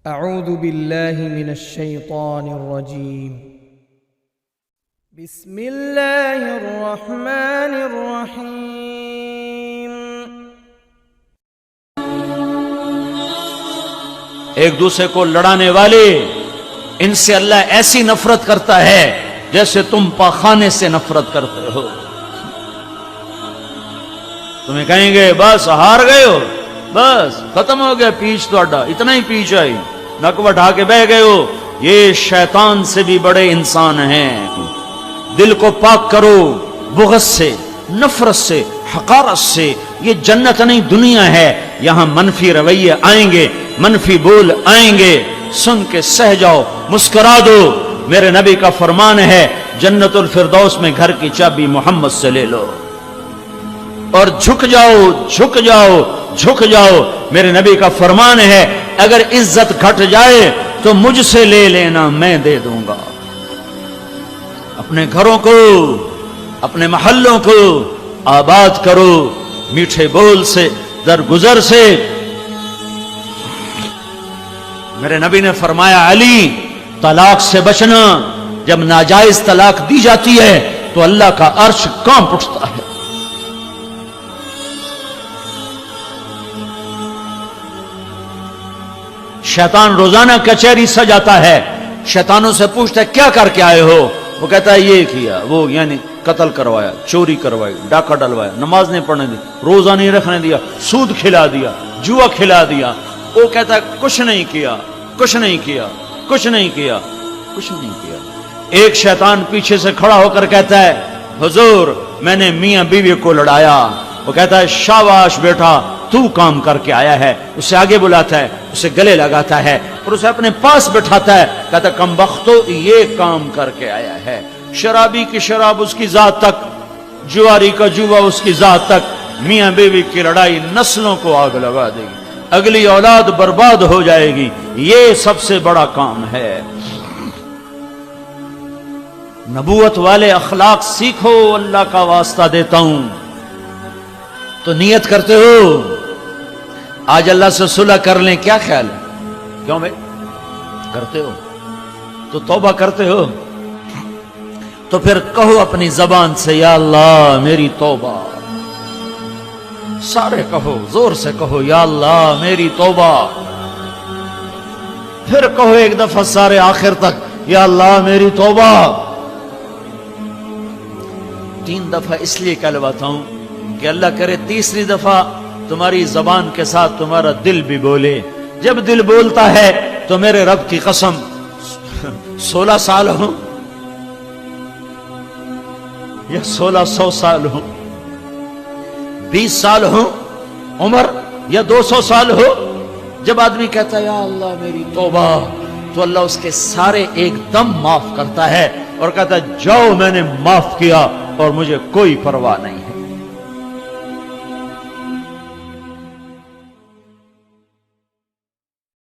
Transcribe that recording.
اعوذ باللہ من الشیطان الرجیم بسم اللہ الرحمن الرحیم۔ ایک دوسرے کو لڑانے والے، ان سے اللہ ایسی نفرت کرتا ہے جیسے تم پاخانے سے نفرت کرتے ہو۔ تمہیں کہیں گے بس ہار گئے ہو، بس ختم ہو گیا پیچ توڑا، اتنا ہی پیچ آئی، نک بٹھا کے بہ گئے ہو۔ یہ شیطان سے بھی بڑے انسان ہیں۔ دل کو پاک کرو بغض سے، نفرت سے، حقارت سے۔ یہ جنت نہیں دنیا ہے، یہاں منفی رویے آئیں گے، منفی بول آئیں گے، سن کے سہ جاؤ، مسکرا دو۔ میرے نبی کا فرمان ہے جنت الفردوس میں گھر کی چابی محمد سے لے لو اور جھک جاؤ، جھک جاؤ، جھک جاؤ۔ میرے نبی کا فرمان ہے اگر عزت گھٹ جائے تو مجھ سے لے لینا، میں دے دوں گا۔ اپنے گھروں کو، اپنے محلوں کو آباد کرو، میٹھے بول سے، درگزر سے۔ میرے نبی نے فرمایا علی، طلاق سے بچنا۔ جب ناجائز طلاق دی جاتی ہے تو اللہ کا عرش کانپ اٹھتا ہے۔ شیطان روزانہ کچہری سجاتا ہے، شیطانوں سے پوچھتا ہے کیا کر کے آئے ہو؟ وہ کہتا ہے یہ کیا، وہ یعنی قتل کروایا، چوری کروائی، ڈاکہ ڈلوایا، نماز نہیں پڑھنے دی، روزہ نہیں رکھنے دیا، سود کھلا دیا، جوا کھلا دیا۔ وہ کہتا ہے کچھ نہیں کیا، کچھ نہیں کیا، کچھ نہیں کیا، کچھ نہیں کیا۔ ایک شیطان پیچھے سے کھڑا ہو کر کہتا ہے حضور میں نے میاں بیوی کو لڑایا۔ وہ کہتا ہے شاباش بیٹا، تو کام کر کے آیا ہے۔ اسے آگے بلاتا ہے، اسے گلے لگاتا ہے اور اسے اپنے پاس بٹھاتا ہے، کہتا ہے کم بختو یہ کام کر کے آیا ہے۔ شرابی کی شراب اس کی ذات تک، جواری کا جوا اس کی ذات تک۔ میاں بیوی کی لڑائی نسلوں کو آگ لگا دے گی، اگلی اولاد برباد ہو جائے گی۔ یہ سب سے بڑا کام ہے۔ نبوت والے اخلاق سیکھو، اللہ کا واسطہ دیتا ہوں۔ تو نیت کرتے ہو آج اللہ سے صلح کر لیں، کیا خیال ہے؟ کیوں بھائی کرتے ہو تو توبہ کرتے ہو تو پھر کہو اپنی زبان سے یا اللہ میری توبہ۔ سارے کہو، زور سے کہو یا اللہ میری توبہ۔ پھر کہو ایک دفعہ سارے آخر تک یا اللہ میری توبہ۔ 3 دفعہ اس لیے کہلواتا ہوں کہ اللہ کرے تیسری دفعہ تمہاری زبان کے ساتھ تمہارا دل بھی بولے۔ جب دل بولتا ہے تو میرے رب کی قسم 16 سال ہوں یا 1600 سال ہوں، 20 سال ہوں عمر یا 200 سال ہو، جب آدمی کہتا ہے یا اللہ میری توبہ تو اللہ اس کے سارے ایک دم معاف کرتا ہے اور کہتا ہے جاؤ میں نے معاف کیا اور مجھے کوئی پرواہ نہیں ہے۔